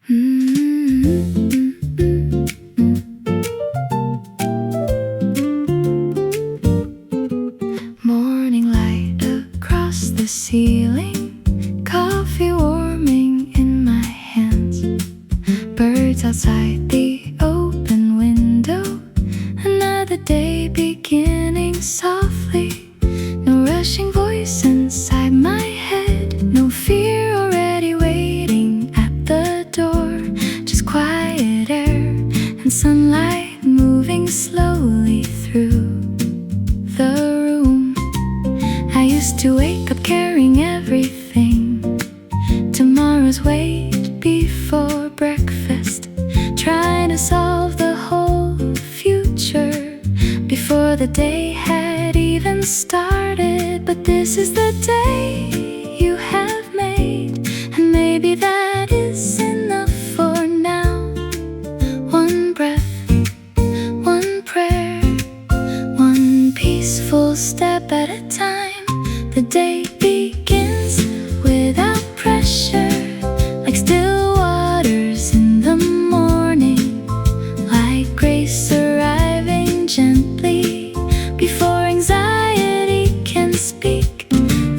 Morning light across the ceiling, coffee warming in my hands, birds outside the open window, another day beginning softly. No rushing voice inside my head, no fear already waiting at the door, just quiet air and sunlight moving slowly through the room. I used to wake up carrying everything, tomorrow's weight before breakfast, trying to solve the whole future before the day had even started. But this is the day you have made, and maybe that is enough for now. One breath, one prayer, one peaceful step at a time. The day begins without pressure, like still waters in the morning, like grace arriving gently before anxiety can speak.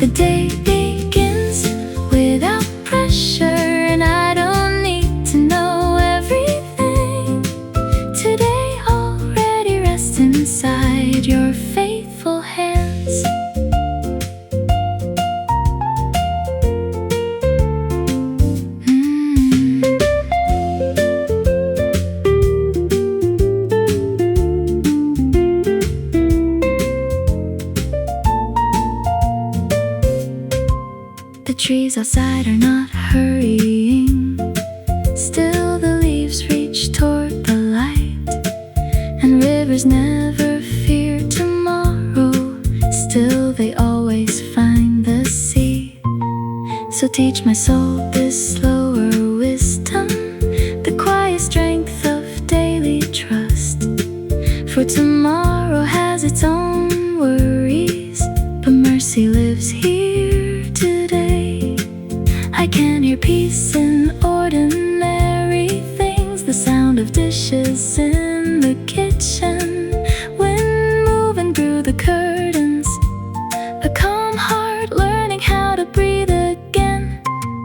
The day begins without pressure, and I don't need to know everything. Today already rests inside your faithful hands. The trees outside are not hurrying, still the leaves reach toward the light, and rivers never fear tomorrow, still they always find the sea. So teach my soul this slower wisdom, the quiet strength of daily trust, for tomorrow has its own worries, but mercy lives here today. I can hear peace in ordinary things, the sound of dishes in the kitchen, wind moving through the curtains, a calm heart learning how to breathe again.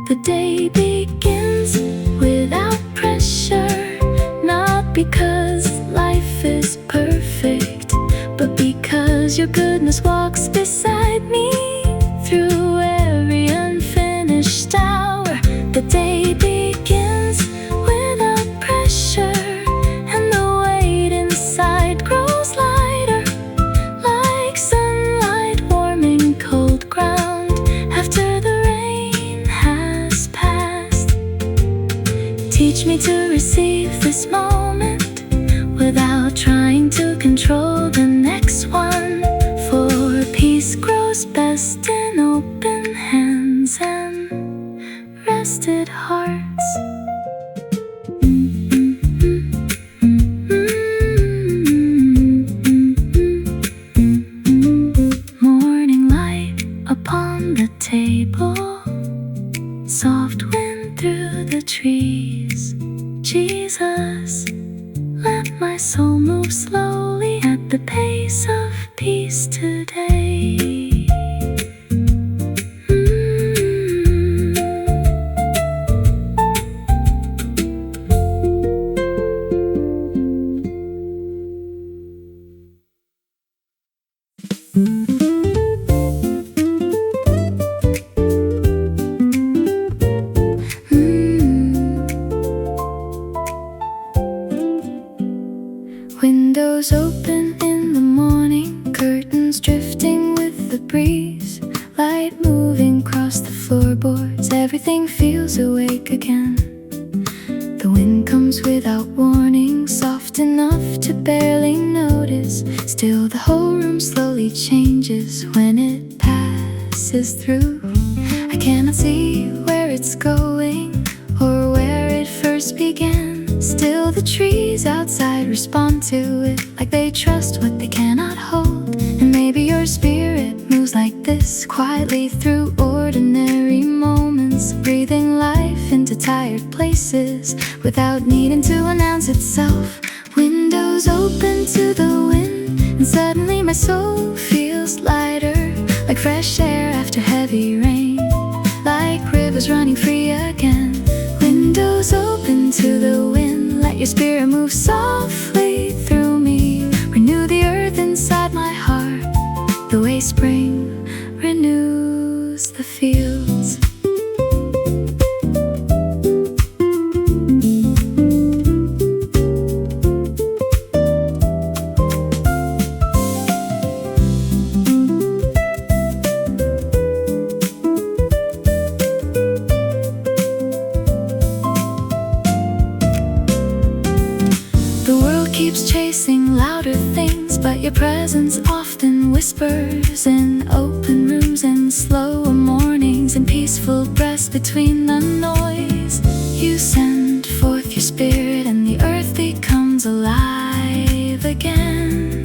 The day begins without pressure, not because life is perfect, but because your goodness walks beside me through every unfinished hour. The day begins without pressure, and the weight inside grows lighter, like sunlight warming cold ground after the rain has passed. Teach me to receive this moment without trying to control the next one, for peace grows best in open hands and rested hearts. Morning light upon the table, soft wind through the trees. Jesus, let my soul move slowly at the pace of peace today. Windows open in the morning, curtains drifting with the breeze, light moving across the floorboards, everything feels awake again. The wind comes without warning, soft enough to barely notice, still the whole room slowly changes when it passes through. I cannot see where it's going or where it first began, still the trees outside respond to it like they trust what they cannot hold. And maybe your spirit moves like this, quietly through ordinary moments, breathing life into to tired places without needing to announce itself. Windows open to the wind, and suddenly my soul feels lighter, like fresh air after heavy rain, like rivers running free again. Windows open to the wind, let your spirit move softly through me. Renew the earth inside my heart, the way spring renews the fields. The world keeps chasing louder things, but your presence often whispers in open rooms and slower mornings and peaceful breaths between the noise. You send forth your spirit and the earth becomes alive again.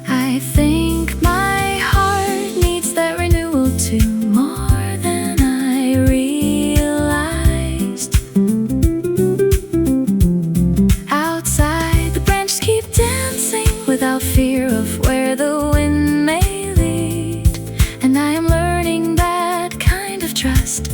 I think my heart needs that renewal too, more than I realized. Outside, the branches keep dancing without fear of where the wind may lead, and I am learning that kind of trust,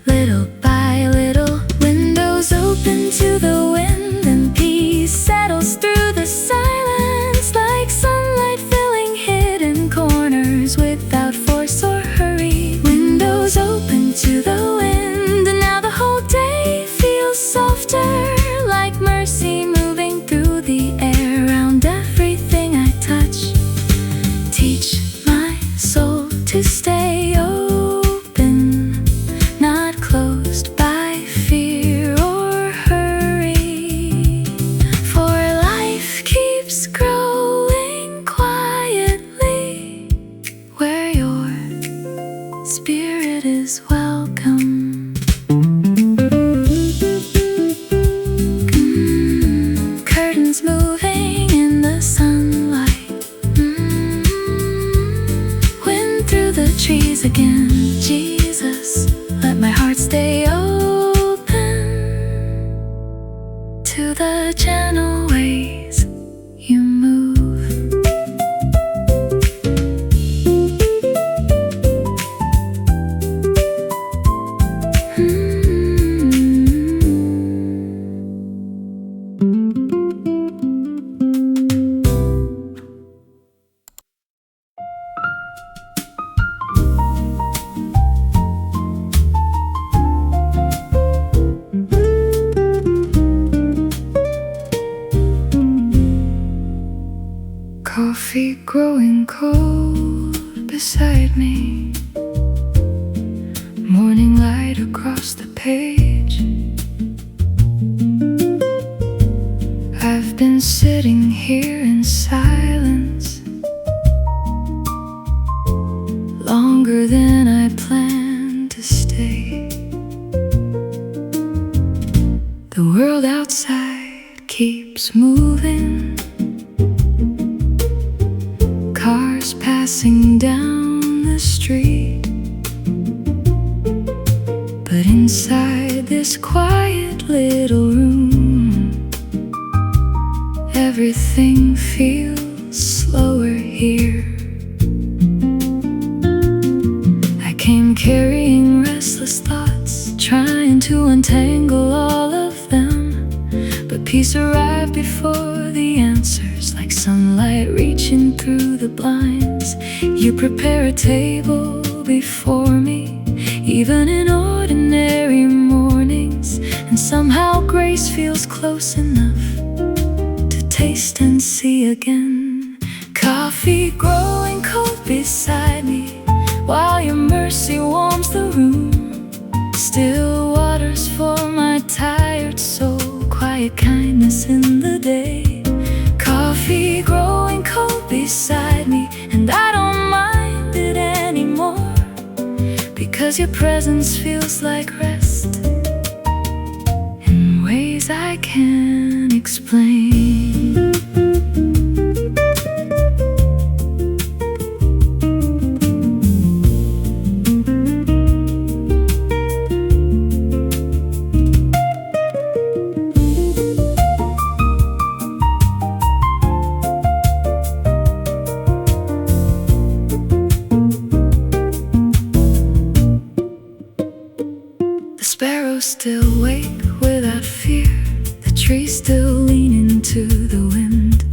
little by little. Windows open to the wind, and peace settles through the silence, like sunlight filling hidden corners without force or hurry. Windows open to the wind, and now the whole day feels softer, like mercy moving through the air around everything I touch. Teach my soul to stay open, not closed by fear or hurry. For life keeps growing quietly where your spirit is welcome. Curtains moving in the sunlight, wind through the trees again. Jesus, let my heart stay open to the gentle ways you move. Coffee growing cold beside me, morning light across the page. I've been sitting here in silence longer than I planned to stay. The world outside keeps moving, cars passing down the street, but inside this quiet little room, everything feels slower here. I came carrying restless thoughts, trying to untangle all of them, but peace arrived before the answers, like sunlight reaching through the blinds. You prepare a table before me, even in ordinary mornings, and somehow grace feels close enough to taste and see again. Coffee growing cold beside me, while your mercy warms the room. Still waters for my tired soul, quiet kindness in the day. Coffee growing cold beside me, and I don't mind it anymore, because your presence feels like rest in ways I can't explain. The sparrows still wake without fear, the trees still lean into the wind,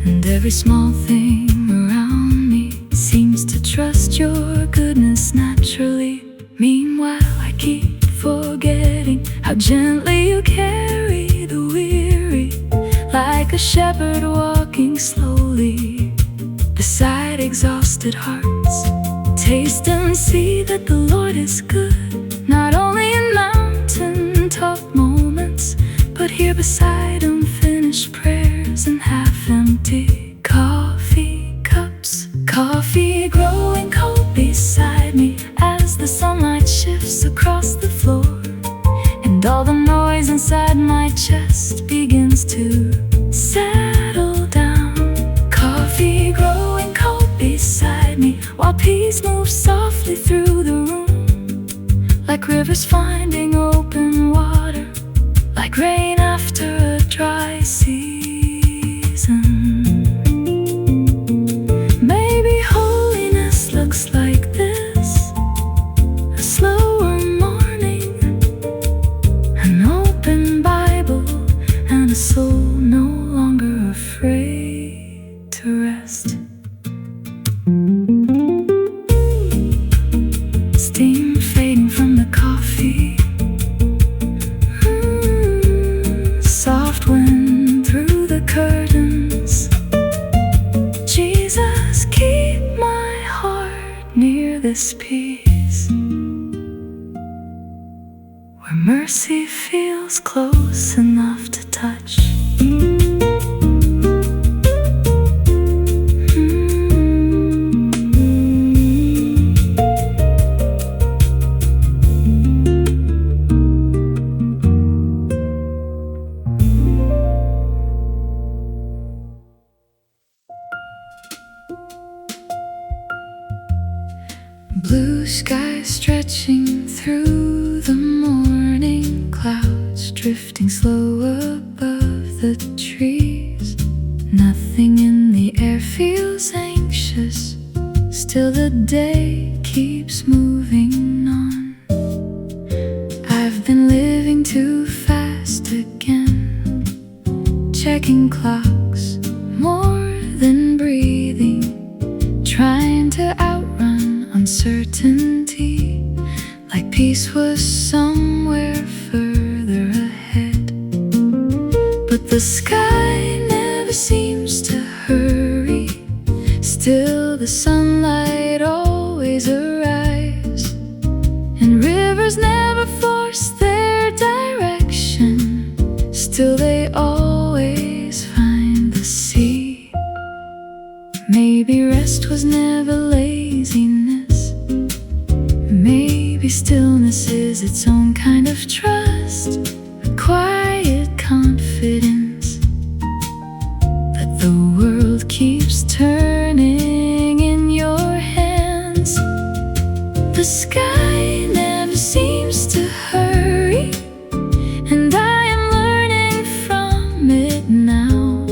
and every small thing around me seems to trust your goodness naturally. Meanwhile, I keep forgetting how gently you carry the weary, like a shepherd walking slowly beside exhausted hearts. Taste and see that the Lord is good, not only in mountain-top moments, but here beside unfinished prayers and half-empty coffee cups. Coffee growing cold beside me as the sunlight shifts across the floor, and all the noise inside my chest begins to settle down. Coffee growing cold beside me while peace moves softly through the room, like rivers finding open water, like rain after a dry season. Maybe holiness looks like this: a slower morning, an open Bible, and a soul no longer afraid to rest. Steam fading from the coffee, soft wind through the curtains. Jesus, keep my heart near this peace, where mercy feels close enough to touch. Blue sky stretching through the morning, clouds drifting slow above the trees. Nothing in the air feels anxious, still the day keeps moving on. I've been living too fast again, checking clocks more than breathing, trying to outrun uncertainty, like peace was somewhere further ahead. But the sky never seems to hurry, still the sunlight always arrives, and rivers never force their direction, still they always find the sea. Maybe rest was never laziness, maybe stillness is its own kind of trust, a quiet confidence that the world keeps turning in your hands. The sky never seems to hurry, and I am learning from it now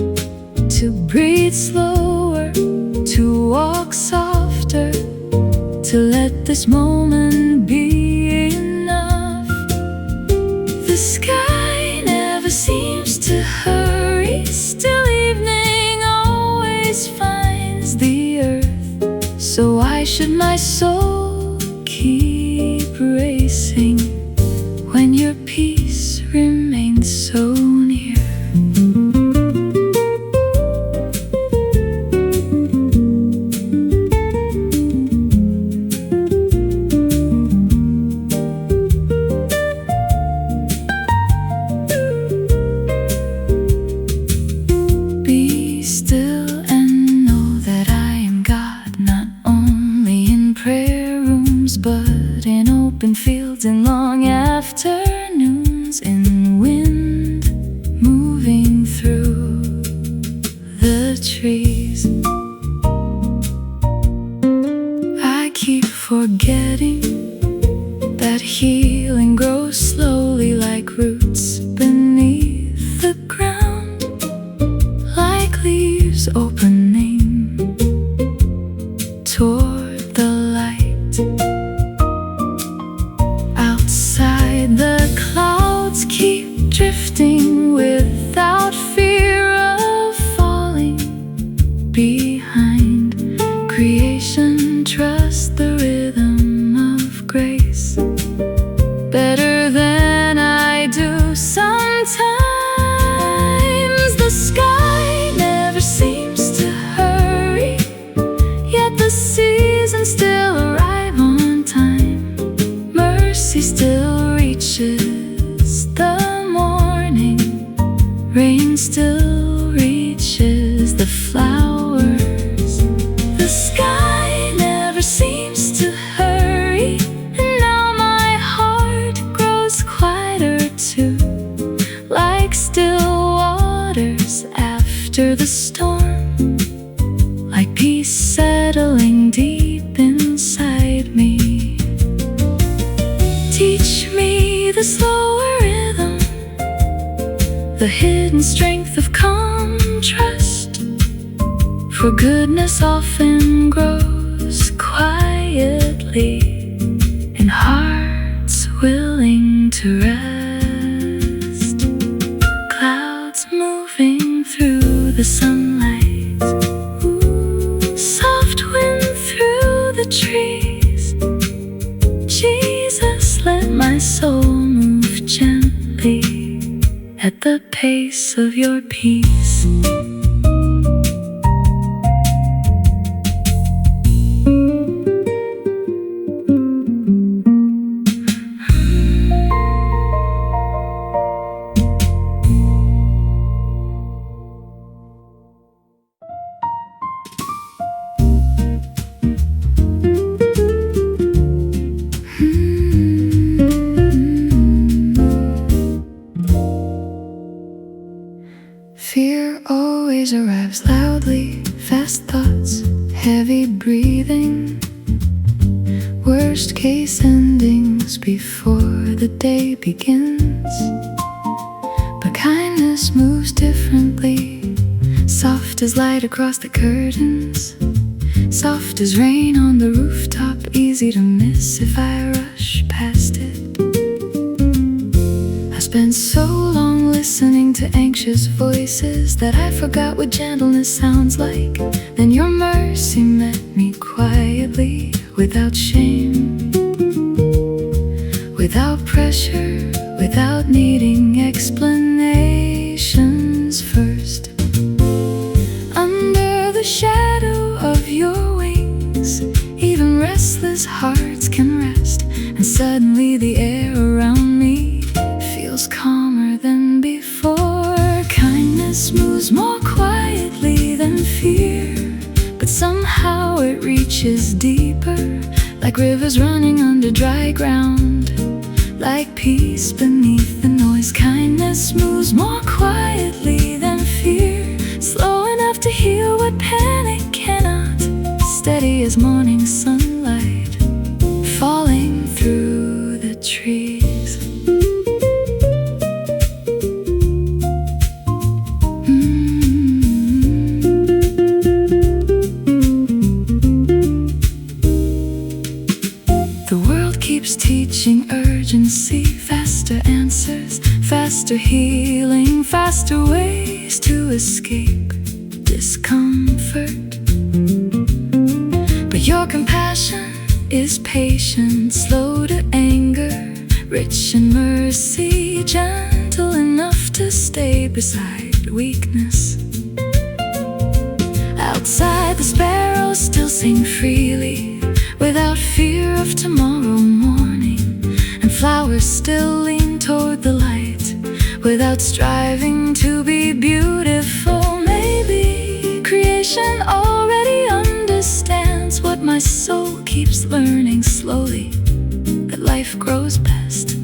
to breathe slower, to walk softer, to let this moment be enough. The sky never seems to hurry, still evening always finds the earth. So why should my soul keep racing when your peace remains so near? Be still and know that I am God, not only in prayer rooms, but in open fields and long afternoons, in wind moving through the trees. I keep forgetting that healing grows slowly like roots beneath the ground, like leaves opening toward the light. Outside trusting without fear of falling behind. Creation trusts the rhythm of grace better than I do sometimes. The sky never seems to hurry, yet the seasons still arrive on time. Mercy still reaches the morning, rain still reaches the flowers. The sky never seems to hurry, and now my heart grows quieter too, like still waters after the storm, like peace settling deep inside me. Teach me the slower rhythm, the hidden strength of calm trust, for goodness often grows quietly in hearts willing to rest. Clouds moving through the sunlight, soft wind through the trees. Jesus, let my soul move gently at the pace of your peace. Fear always arrives loudly, fast thoughts, heavy breathing, worst case endings before the day begins. But kindness moves differently, soft as light across the curtains, soft as rain on the rooftop, easy to miss if I rush past it. I spent so long listening to anxious voices that I forgot what gentleness sounds like. Then your mercy met me quietly, without shame, without pressure, without needing explanations first. Under the shadow of your wings, even restless hearts can rest, and suddenly the air around me feels calmer than before. Kindness moves more quietly than fear, but somehow it reaches deeper, like rivers running under dry ground, like peace beneath the noise. Kindness moves more quietly than fear, slow enough to heal what panic cannot, steady as morning sunlight falling through the trees. Keeps teaching urgency, faster answers, faster healing, faster ways to escape discomfort. But your compassion is patient, slow to anger, rich in mercy, gentle enough to stay beside weakness. Outside the sparrows still sing freely, without fear of tomorrow morning, and flowers still lean toward the light, without striving to be beautiful. Maybe creation already understands what my soul keeps learning slowly, that life grows best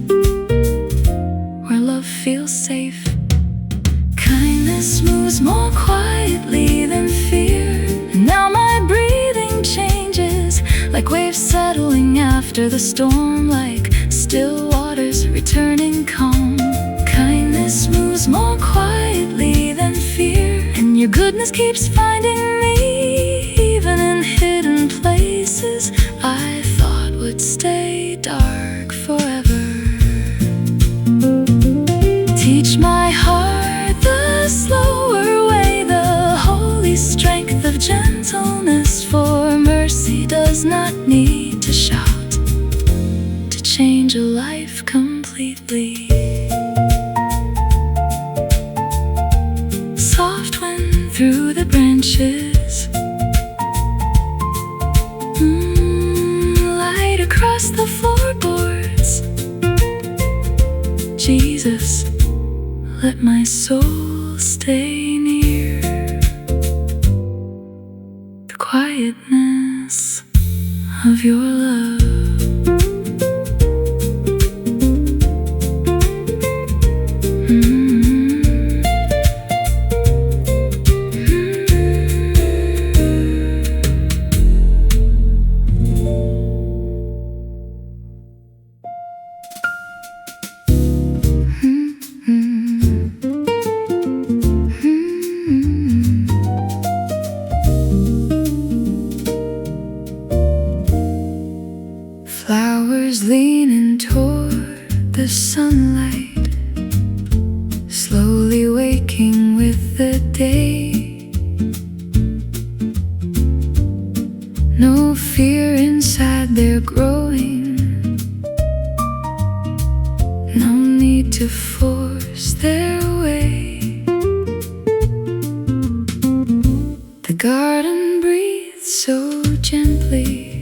where love feels safe. Kindness moves more quietly than fear, and now my breathing changes, like waves settling after the storm, like still waters returning calm. Kindness moves more quietly than fear, and your goodness keeps finding me, even in hidden places I thought would stay dark forever. Teach my life completely. Soft wind through the branches, light across the floorboards. Jesus, let my soul stay near the quietness of your love. Flowers leaning toward the sunlight, slowly waking with the day. No fear inside, they're growing. No need to force their way. The garden breathes so gently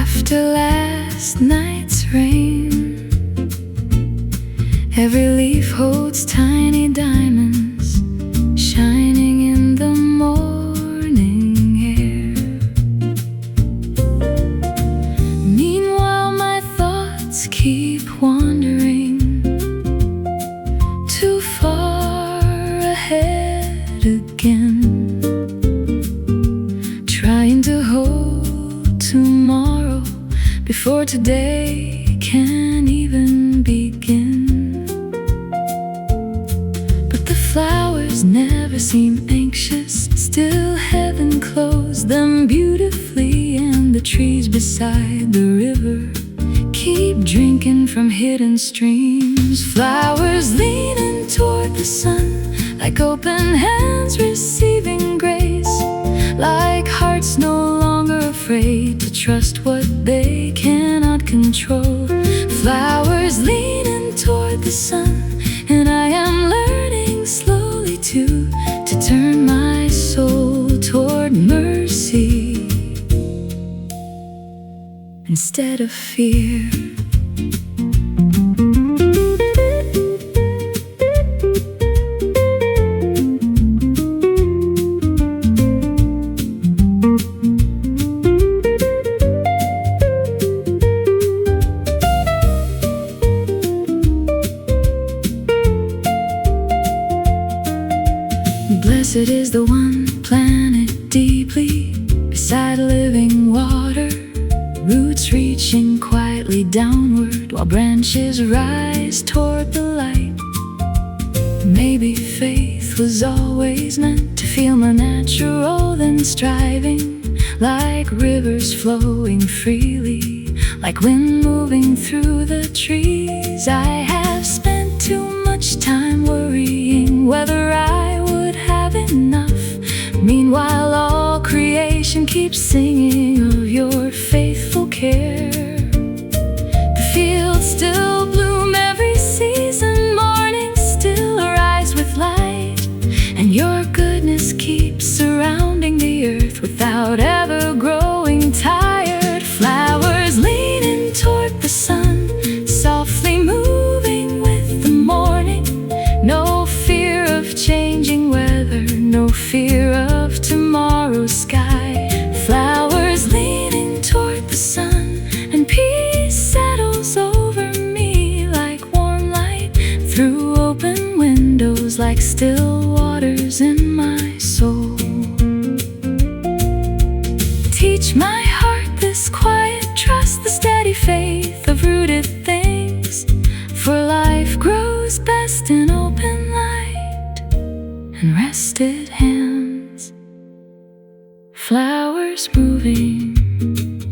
after last night's rain. Every leaf holds tiny diamonds shining in the morning air. Meanwhile, my thoughts keep wandering too far ahead again, trying to hold tomorrow before today can even begin. But the flowers never seem anxious, still heaven clothes them beautifully, and the trees beside the river keep drinking from hidden streams. Flowers leaning toward the sun, like open hands receiving grace, like hearts no longer afraid to trust what they cannot control. Flowers leaning toward the sun, and I am learning slowly to turn my soul toward mercy instead of fear. Blessed is the one planted deeply beside living water, roots reaching quietly downward while branches rise toward the light. Maybe faith was always meant to feel more natural than striving, like rivers flowing freely, like wind moving through the trees. I have spent too much time worrying whether I would have enough. Meanwhile, all creation keeps singing of your faithful care. The fields still bloom every season, mornings still arise with light, and your goodness keeps surrounding the earth without ever growing tired. Flowers leaning toward the sun, softly moving with the morning. No fear of changing weather, no fear of tomorrow's sky. Flowers leaning toward the sun, and peace settles over me like warm light through open windows, like still waters in my soul. Teach my heart this quiet trust, the steady faith of rooted things, for life grows best in open light and rested hands. Flowers moving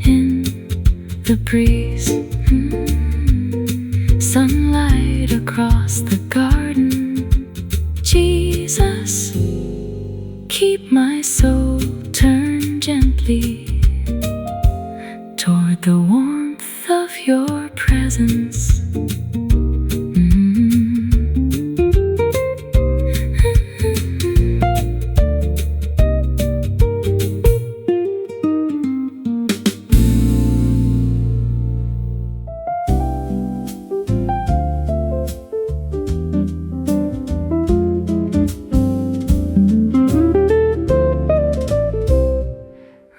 in the breeze, sunlight across the garden. Jesus, keep my soul turned gently toward the warm your presence.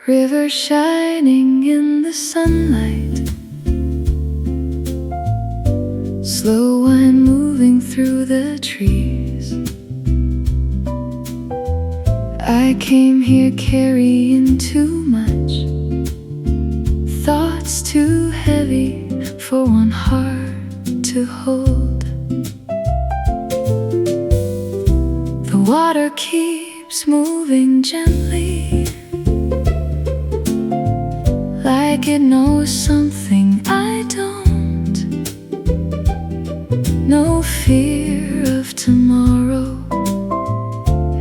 River shining in the sunlight, slow wind moving through the trees. I came here carrying too much, thoughts too heavy for one heart to hold. The water keeps moving gently, like it knows something I don't. No fear of tomorrow,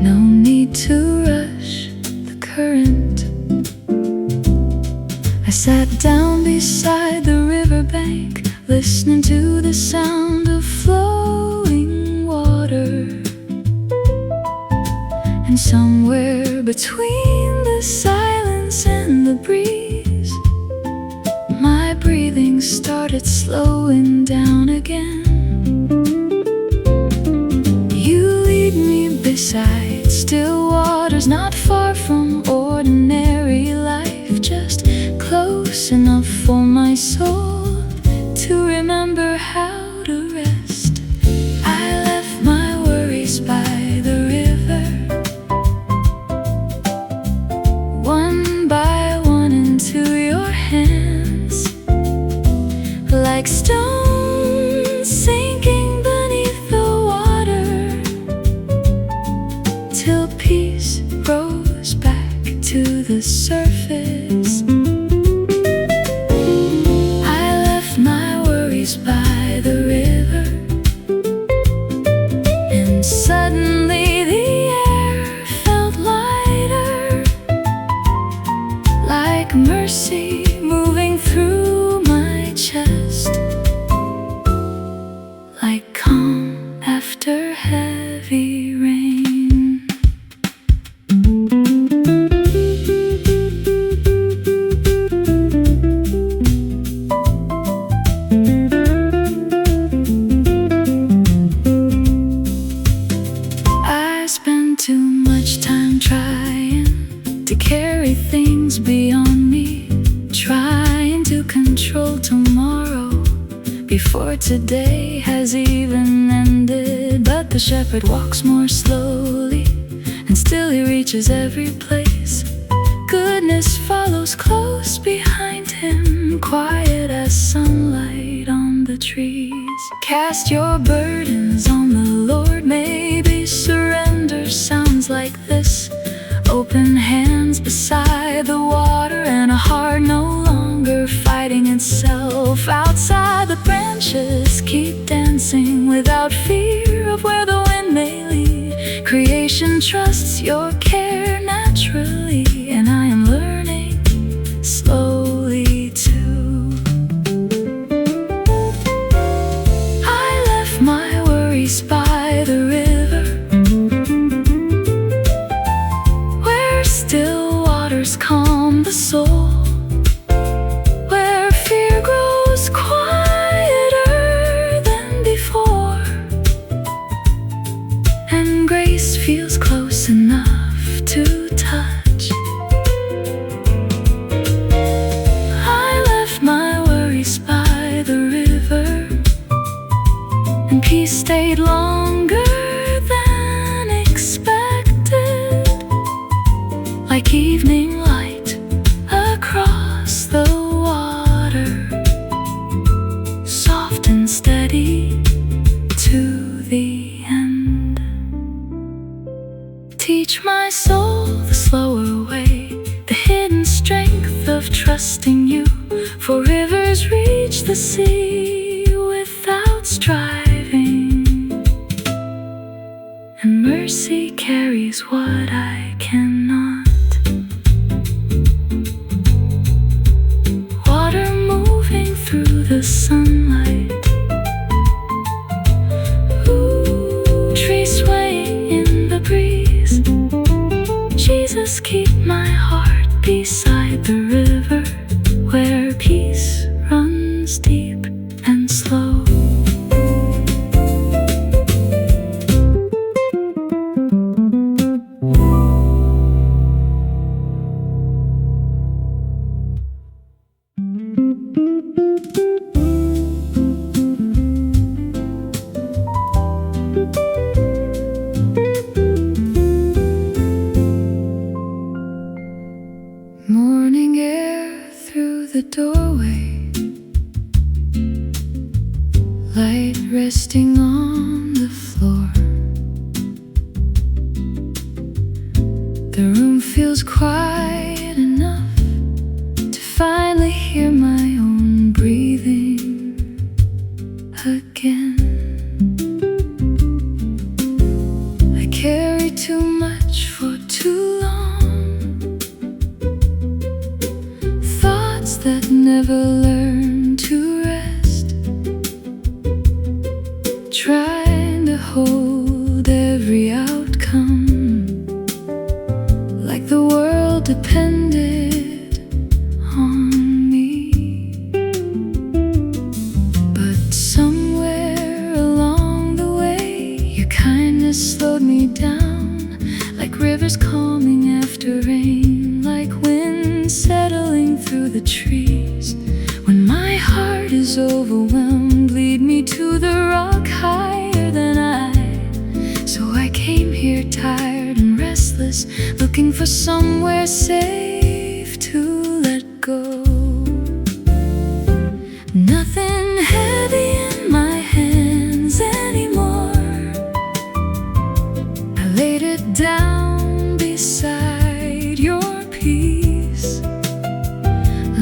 no need to rush the current. I sat down beside the riverbank, listening to the sound of flowing water. And somewhere between the silence and the breeze, my breathing started slowing down again. You lead me beside still waters, not far from ordinary life, just close enough for my soul to remember how to rest. I left my worries by the river, one by one into your hands, like stones sinking beneath the water, till peace rose back to the surface. I left my worries by the river, and suddenly the air felt lighter, like mercy moving through my chest, like calm after heavy rain. I spend too much time trying to carry things beyond me, trying to control tomorrow before today has even ended. But the shepherd walks more slowly, and still he reaches every place. Goodness follows close behind him, quiet as sunlight on the trees. Cast your burdens on the Lord, maybe surrender sounds like this. Open hands beside the water, and a heart no longer fighting itself. Outside the branches keep dancing without fear of where the wind may lead. Creation trusts your care naturally, and I am learning slowly too. I left my worries by the river, where still waters calm the soul, where fear grows quieter than before, and grace feels close enough to touch. I left my worries by the river, and peace stayed longer than expected, like evening light across the water, soft and steady to the end. Teach my soul the slower way, the hidden strength of trusting you, for rivers reach the sea without striving, and mercy carries what I cannot. Water moving through the feels deep and slow. Morning air through the doorway, light resting on the floor. The room feels quiet enough to finally hear my own breathing again. I carry too much for too long, thoughts that never learn to rest, trying to hold every outcome like the world depended on me. But somewhere along the way, your kindness slowed me down, like rivers calming after rain, like wind settling through the trees. When my heart is overwhelmed, lead me to the rock higher than I. So I came here tired and restless, looking for somewhere safe to let go. Nothing heavy in my hands anymore. I laid it down beside your peace,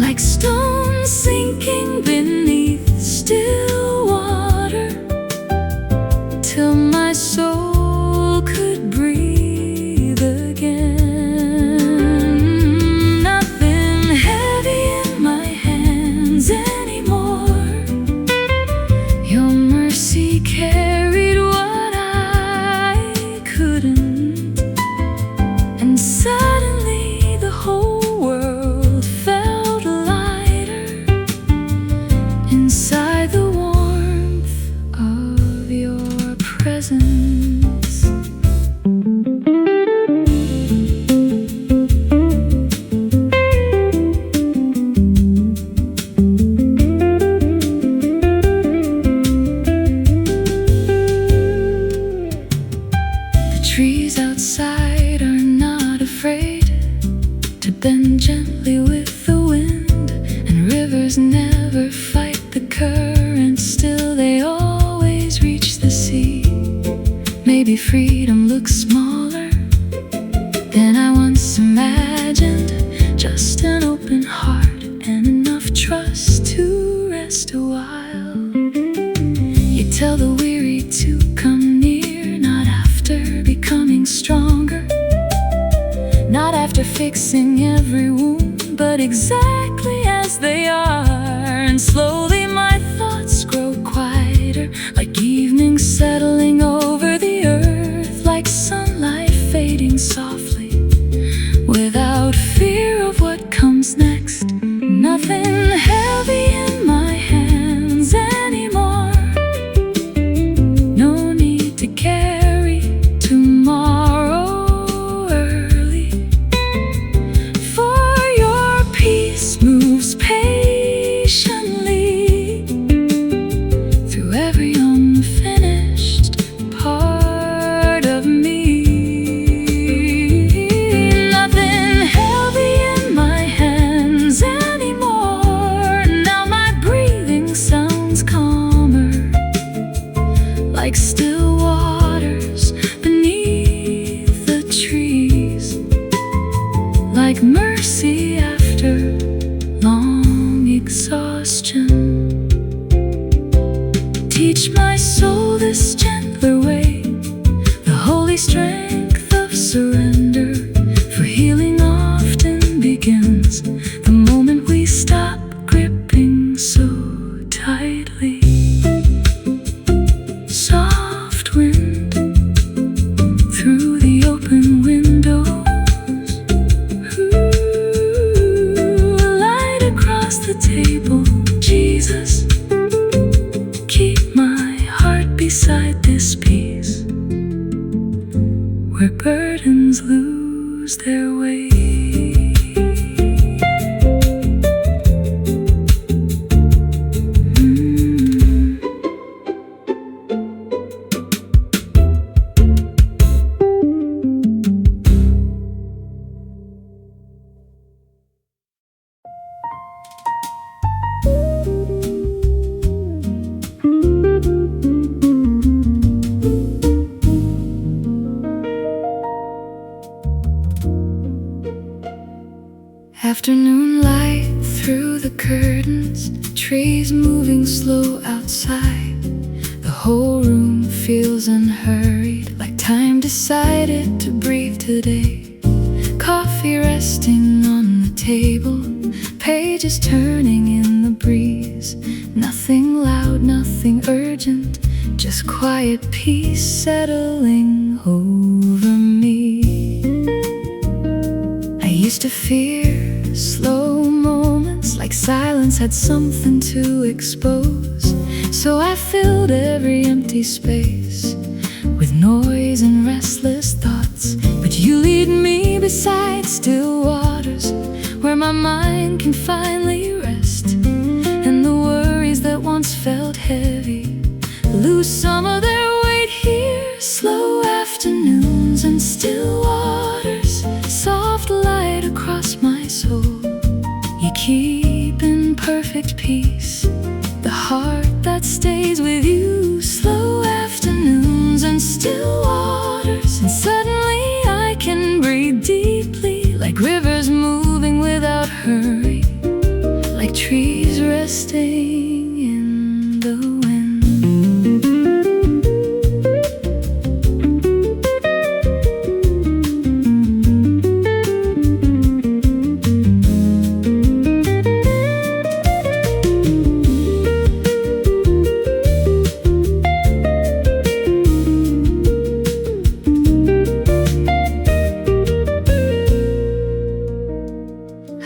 like stones sinking beneath still water, till my soul could breathe again. Nothing heavy in my hands anymore. Your mercy carried what I couldn't, and suddenly the whole world felt lighter inside the warmth of your presence. The trees outside are not afraid to bend gently with the wind, and rivers never fight the current, still they always reach the sea. Maybe freedom looks smaller than I once imagined, just an open heart and enough trust to rest a while. You tell the weary to come near, not after becoming stronger, not after fixing every wound, but exactly as they are. And slowly my thoughts grow quieter, like evening settling over the earth, like sunlight fading softly, without fear of what comes next. Nothing heavy in my hands anymore. No need to carry tomorrow early, for your peace moves patiently through every unfinished part of me. Nothing heavy in my hands anymore. Now my breathing sounds calmer, like still waters beneath the trees, like mercy after long exhaustion. Teach my soul this gentler way, the holy strength of surrender, for healing often begins the moment we stop gripping so tightly. Soft wind through the open windows, ooh, light across the table, Jesus. Trees moving slow outside. The whole room feels unhurried, like time decided to breathe today. Coffee resting on the table, pages turning in the breeze. Nothing loud, nothing urgent, just quiet peace settling over me. I used to fear slow moments, like silence had something to expose. So I filled every empty space with noise and restless thoughts. But you lead me beside still waters, where my mind can finally rest, and the worries that once felt heavy lose some of their weight here. Slow afternoons and still waters, soft light across my soul. You keep in perfect peace the heart that stays with you. Slow afternoons and still waters, and suddenly I can breathe deeply, like rivers moving without hurry, like trees resting in the wind.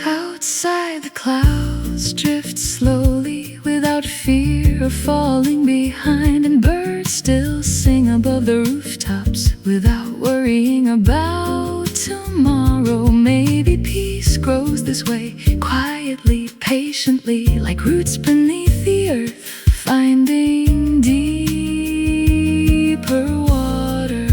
Outside, the clouds drift slowly without fear of falling behind, and birds still sing above the rooftops without worrying about tomorrow. Maybe peace grows this way, quietly, patiently, like roots beneath the earth, finding deeper water.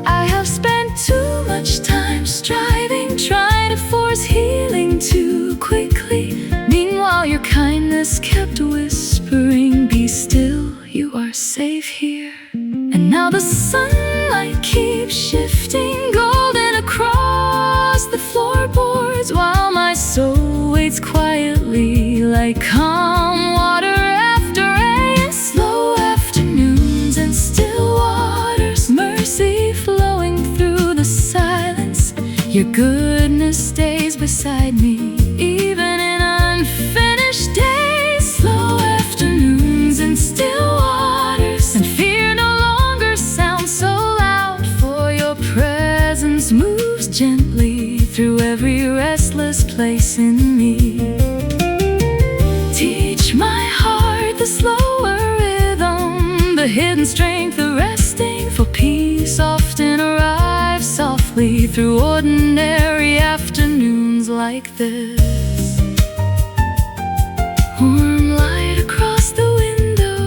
I have spent too much time striving, trying to force healing too quickly. Meanwhile, your kindness kept whispering, be still, you are safe here. And now the sunlight keeps shifting, golden across the floorboards, while my soul waits quietly, like calm water after rain. Slow afternoons and still waters, mercy flowing through the silence. Your goodness stays beside me, even in unfinished days. Slow afternoons and still waters, and fear no longer sounds so loud, for your presence moves gently through every restless place in me. Teach my heart the slower rhythm, the hidden strength of resting, for peace often arrives softly through ordinary afternoons like this. Warm light across the window,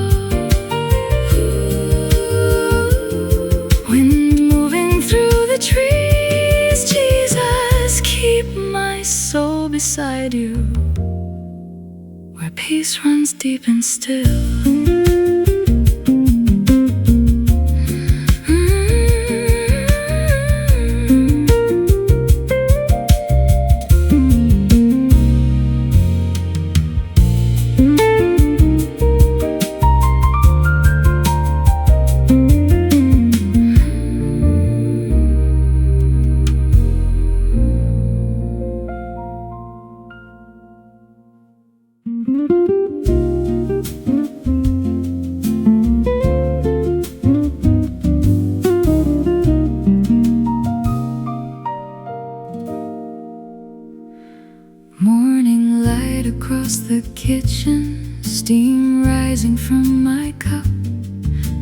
wind moving through the trees. Jesus, keep my soul beside you, where peace runs deep and still. Morning light across the kitchen, steam rising from my cup,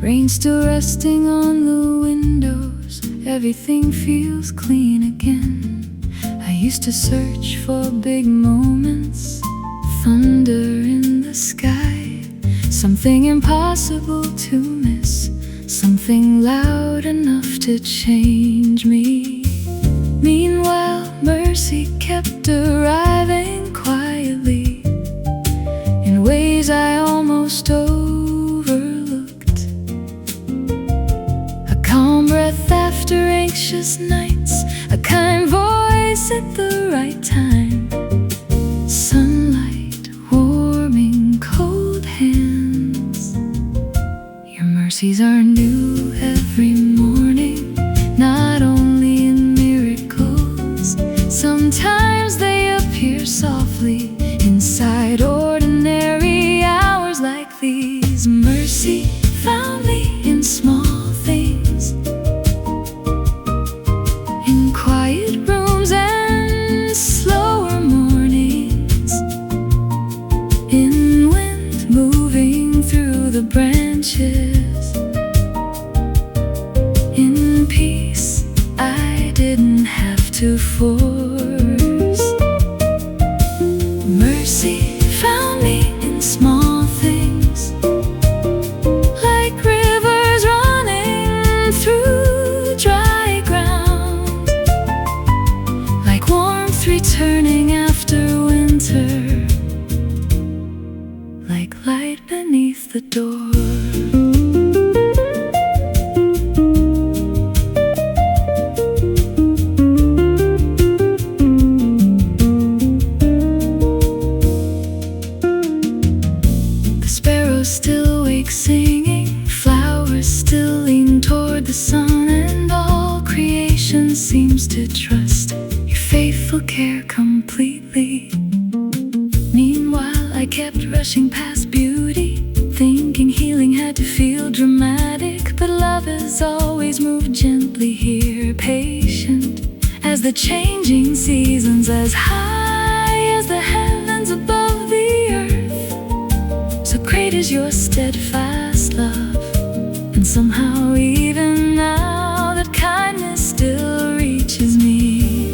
rain still resting on the windows. Everything feels clean again. I used to search for big moments, thunder in the sky, something impossible to miss, something loud enough to change me. Meanwhile, mercy kept arriving quietly, in ways I almost overlooked. A calm breath after anxious nights, a kind voice at the right time. Sunlight, warm Mercies are new every morning, not only in miracles. Sometimes they appear softly inside ordinary hours like these. Mercy found me in small things, in quiet rooms and slower mornings, in wind moving through the branches, in peace I didn't have to force. Mercy found me in small things, like rivers running through dry ground, like warmth returning after winter, like light beneath the door. Still awake singing, flowers still lean toward the sun, and all creation seems to trust your faithful care completely. Meanwhile, I kept rushing past beauty, thinking healing had to feel dramatic. But love has always moved gently here, patient as the changing seasons, as high as the heavens above the earth. So great is your steadfast love, and somehow even now that kindness still reaches me.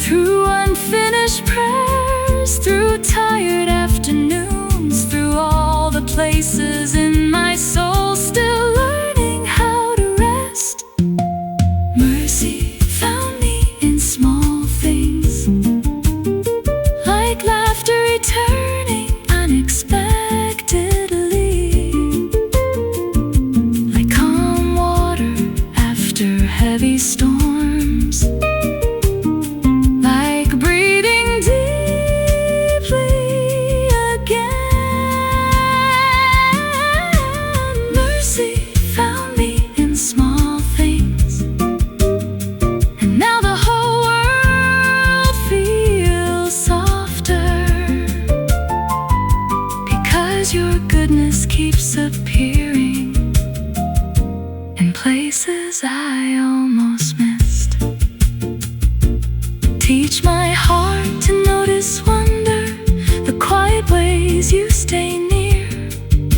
Through unfinished prayers, through tired afternoons, through all the places in my soul still learning how to rest. Mercy found me in small things, like laughter returning unexpectedly, like calm water after heavy storms, like breathing deeply again. Mercy found me in small things, and now the whole world feels softer, because your goodness keeps appearing in places I almost missed. Teach my heart to notice wonder, the quiet ways you stay near,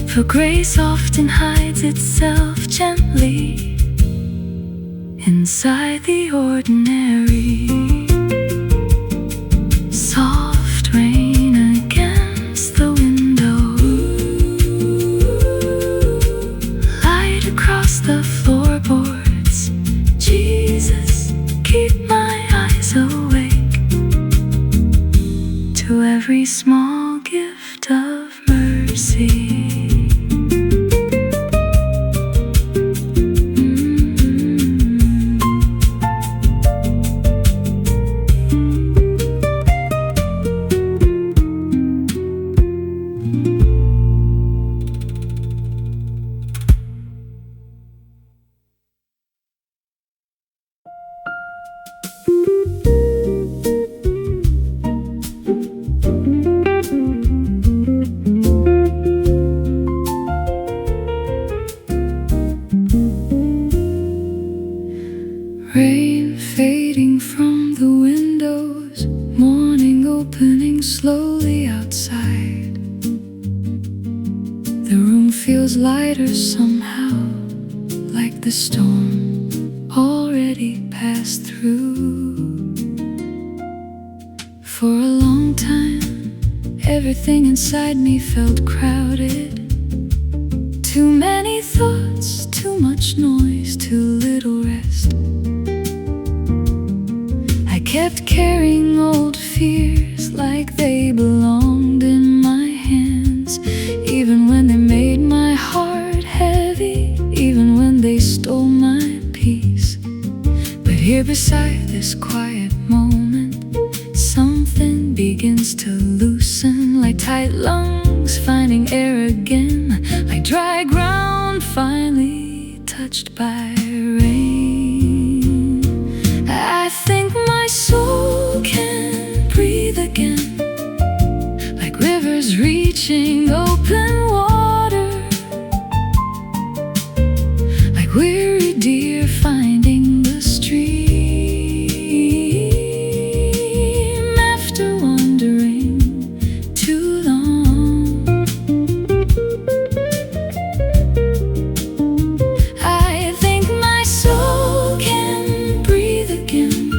for grace often hides itself gently inside the ordinary. Soft rain against the window, light across the floorboards. Jesus, keep my eyes awake to every small gift of mercy. Rain fading from the windows, morning opening slowly outside. The room feels lighter somehow, like the storm already passed through. For a long time, everything inside me felt crowded. Too many thoughts, too much noise, too little rest. I kept carrying old fears like they belonged in my hands, even when they made my heart heavy, even when they stole my peace. But here beside this quiet moment, something begins to loosen, like tight lungs finding air again, like dry ground ground finally touched by rain. I think my soul can breathe again, like rivers reaching open water, like weary deer finding the stream after wandering too long. I think my soul can breathe again,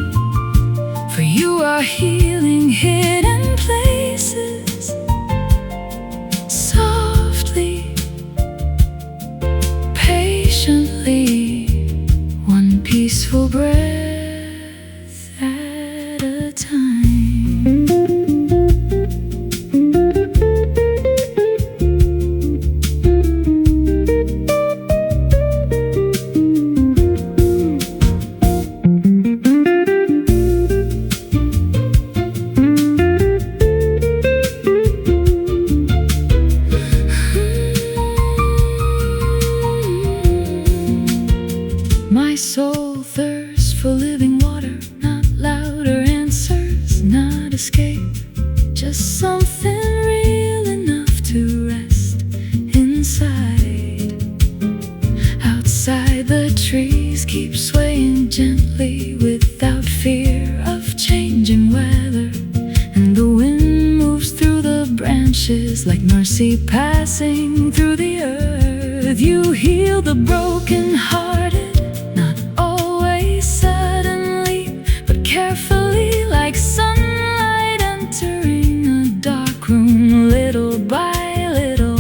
for you are healing hidden places softly, patiently, one peaceful breath at a time. My soul thirsts for living water, not louder answers, not escape, just something real enough to rest inside. Outside, the trees keep swaying gently without fear of changing weather, and the wind moves through the branches like mercy passing through the earth. You heal the broken-hearted, suddenly, but carefully, like sunlight entering a dark room, little by little.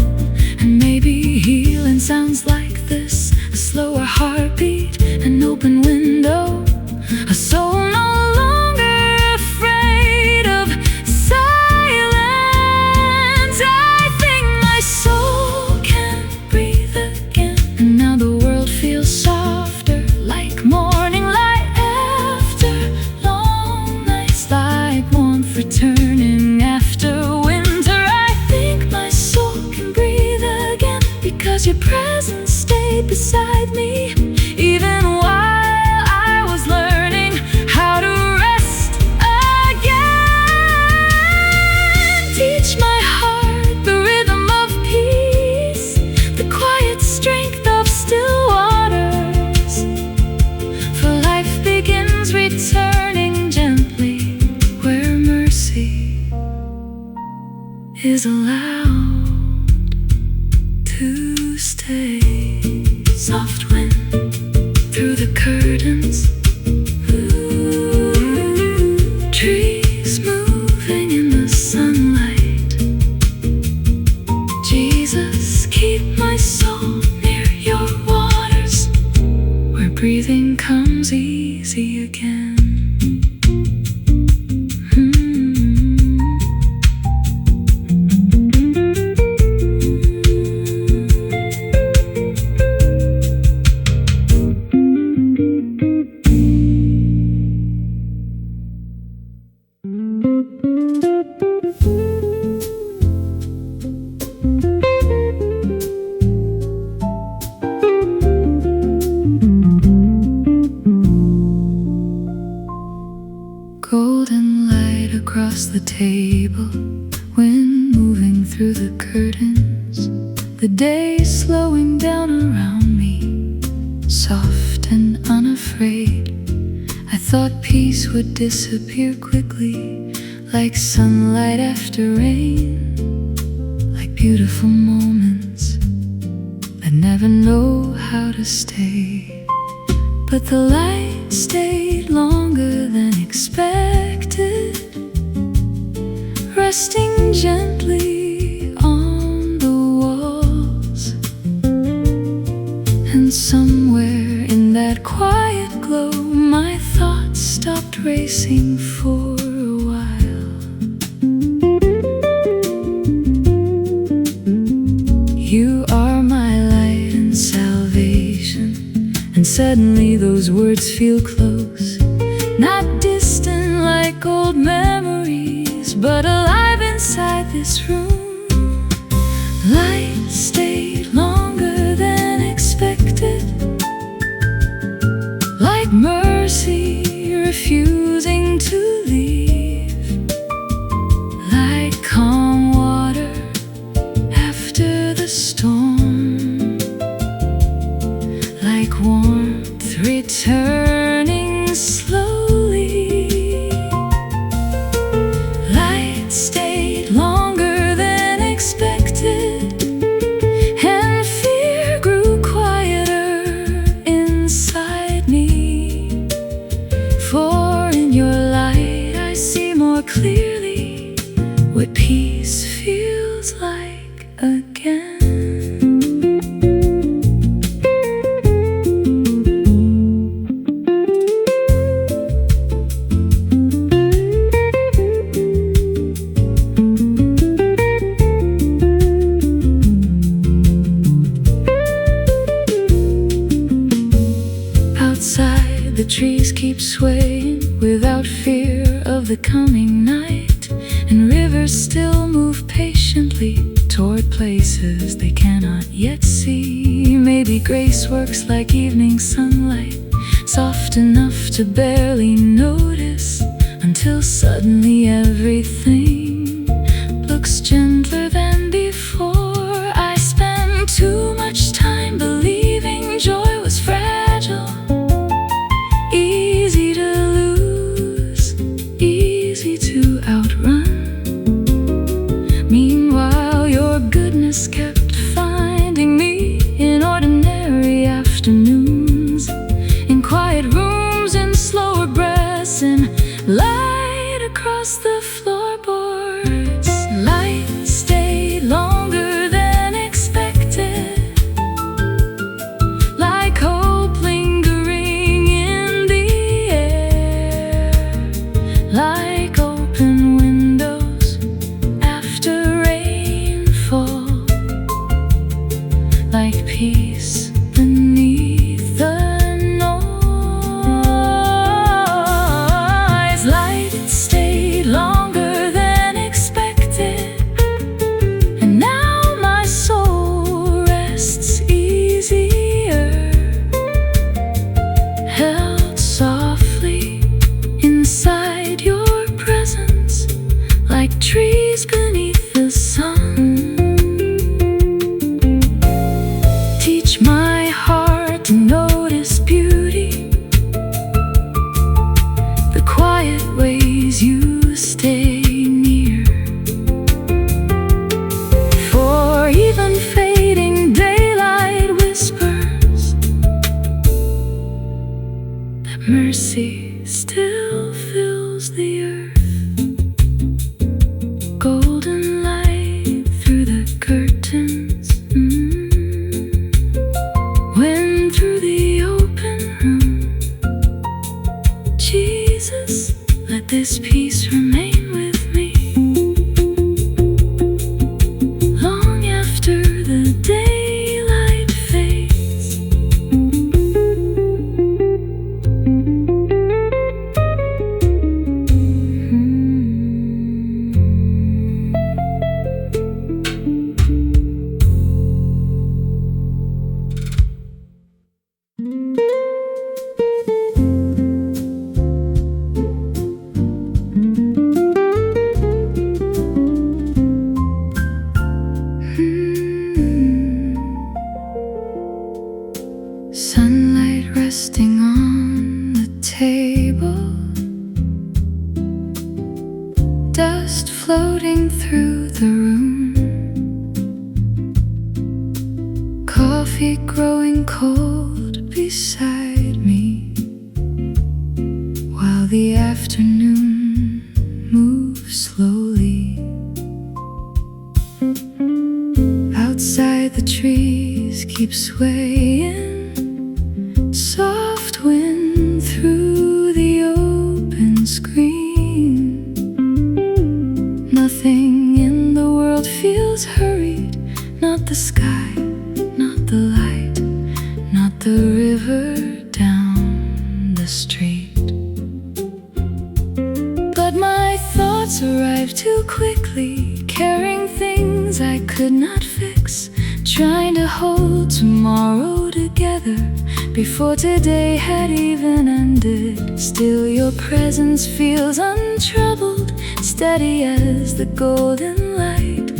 And maybe healing sounds like this: a slower heartbeat, an open window, a soul no longer afraid of silence. I think my soul can breathe again, and now the world feels softer, like morning light returning after winter. I think my soul can breathe again, because your presence stayed beside me, even while I was learning how to rest again. Teach my heart the rhythm of peace, the quiet strength of still waters, for life begins returning gently, where mercy is allowed to stay. Soft wind through the curtains, trees moving in the sunlight. Jesus, keep my soul near your waters, where breathing comes easy again. Golden light across the table, wind moving through the curtains, the day slowing down around me, soft and unafraid. I thought peace would disappear quickly, like sunlight after rain, like beautiful moments that never know how to stay. But the light stayed longer than expected, resting gently on the walls. And somewhere in that quiet glow, my thoughts stopped racing for a while. You are my light and salvation, and suddenly those words feel close, not distant like old memories, but alive inside this room. Light stayed longer than the storm, like warmth returning slowly. Light stayed longer than expected, and fear grew quieter inside me. For in your light I see more clearly what peace feels like again. Outside, the trees keep swaying without fear of the coming night, and rivers still move patiently toward places they cannot yet see. Maybe grace works like evening sunlight, soft enough to barely notice, until suddenly everything looks gentler than before. I spent too much time believing joy was fragile, easy to lose, easy to outrun. Meanwhile, your goodness kept finding me in ordinary afternoons, in quiet rooms, in slower breaths, in light across the floorboards. Light stayed longer than expected, like hope lingering in the air, like open windows after rainfall, like peace beneath the noise. Light stayed longer than expected, and now my soul rests easier, held softly inside your presence, like trees beneath the sun. Teach my heart to notice beauty, the quiet ways you stay near. For even fading daylight whispers that mercy still fills the earth. Golden light through the curtains, when through the open room, Jesus, let this peace remain with me, long after the daylight fades. Sunlight resting on the table, dust floating through the room, coffee growing cold beside me, while the afternoon moves slowly. Outside, the trees keep swaying, soft wind through the open screen. Nothing in the world feels hurried, not the sky, not the light, not the river down the street. But my thoughts arrived too quickly, carrying things I could not fix, trying to hold tomorrow together before today had even ended. Still your presence feels untroubled, steady as the golden light,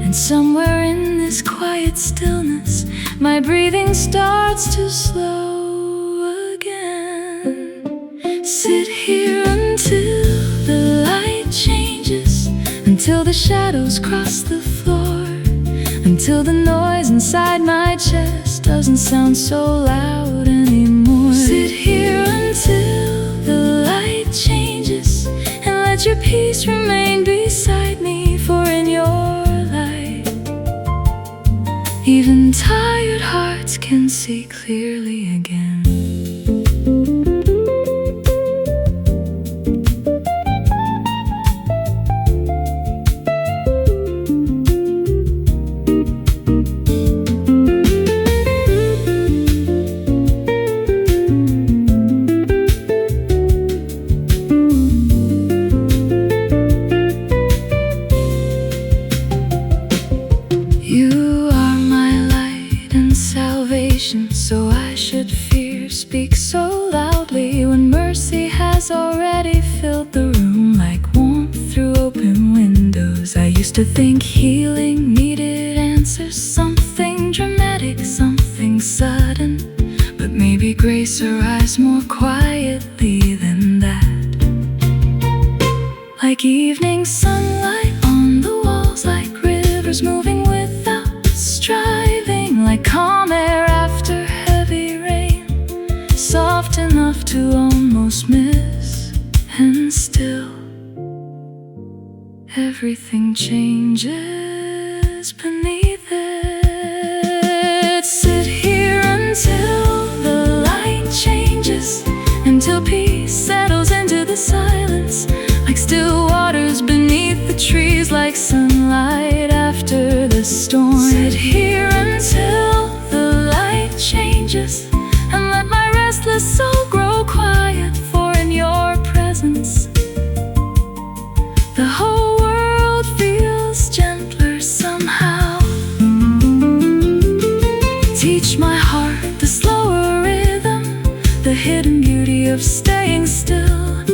and And somewhere in this quiet stillness, my breathing starts to slow again. Sit here until the light changes, until the shadows cross the floor, until the noise inside my chest doesn't sound so loud anymore. Sit here until the light changes, and let your peace remain beside me. For in your light, even tired hearts can see clearly again. You are my light and salvation, so I should fear speak so loudly when mercy has already filled the room like warmth through open windows. I used to think healing needed answers, something dramatic, something sudden, but maybe grace arrives more quietly than that. Like evening sunlight on the walls, like rivers moving without striving, like calm air after heavy rain, soft enough to almost miss, and still everything changes beneath it. Sit here until the light changes, until peace settles into the silence, like still waters beneath the trees, like sunlight after the storm. Sit here until the light changes, and let my restless soul grow quiet. For in your presence, the whole world feels gentler somehow. Teach my heart the slower rhythm, the hidden beauty of staying still,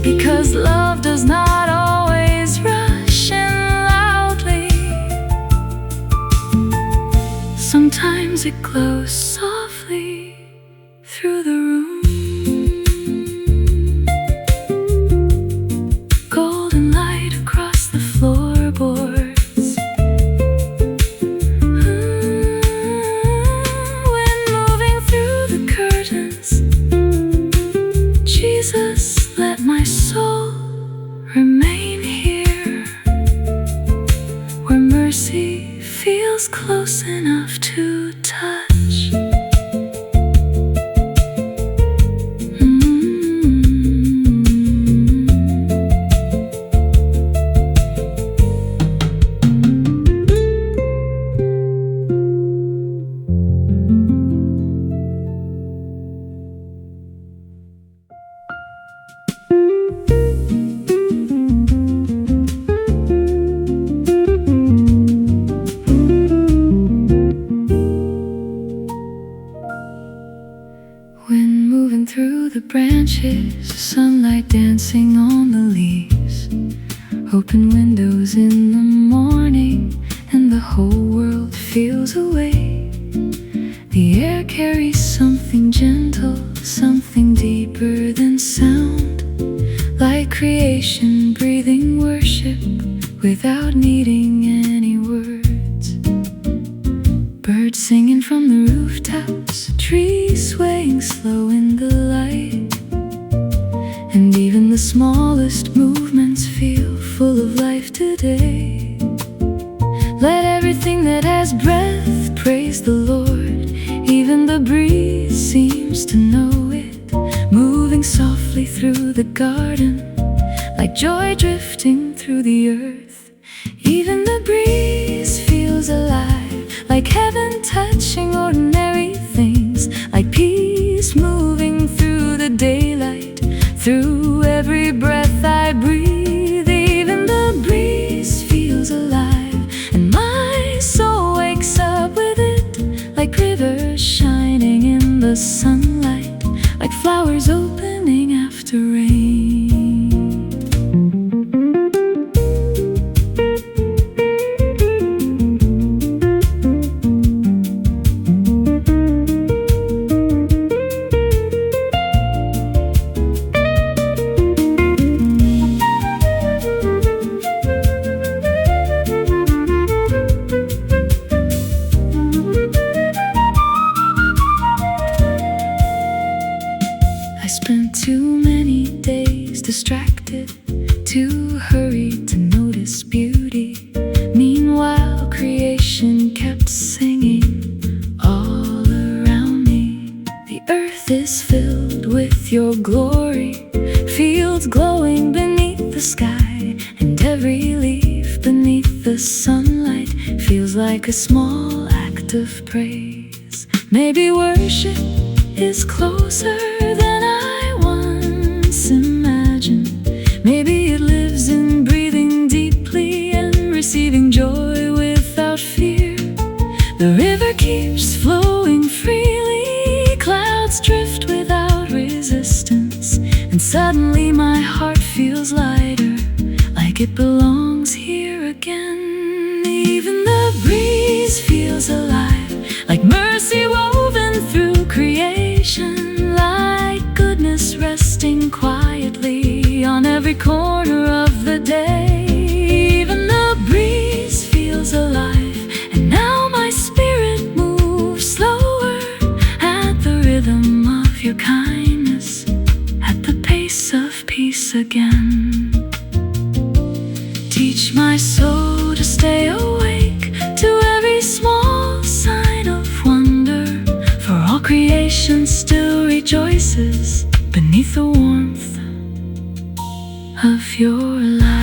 because love does not always rush in loudly. Sometimes it glows softly through the room, golden light across the floorboards. When moving through the curtains, Jesus, let my soul remain here, where mercy feels close enough to touch. When moving through the branches, sunlight dancing on the leaves, open windows in the morning, and the whole world feels away. The air carries something gentle, something deeper than sound, like creation breathing worship without needing any words. Birds singing from the rooftops, trees swaying slow in the light, and even the smallest movements feel full of life today. Let everything that has breath praise the Lord. Even the breeze seems to know it, moving softly through the garden, like joy drifting through the earth. Even the breeze feels alive, like heaven touching ordinary things, like peace moving through the daylight, through every breath I breathe. Even the breeze feels alive, and my soul wakes up with it, like rivers shining in the sunlight, like flowers opening after rain. distracted, too hurried to notice beauty. Meanwhile, creation kept singing all around me. The earth is filled with your glory, fields glowing beneath the sky, and every leaf beneath the sunlight feels like a small act of praise. Maybe worship is closer than I once imagined. Maybe it lives in breathing deeply and receiving joy without fear. The river keeps flowing freely, clouds drift without resistance, and suddenly my heart feels lighter, like it belongs here again. Even the breeze feels alive, like mercy woven through creation, like goodness resting quietly on every corner of the day. Even the breeze feels alive, and now my spirit moves slower at the rhythm of your kindness, at the pace of peace again. Teach my soul to stay awake to every small sign of wonder, for all creation still rejoices beneath the warmth of your light.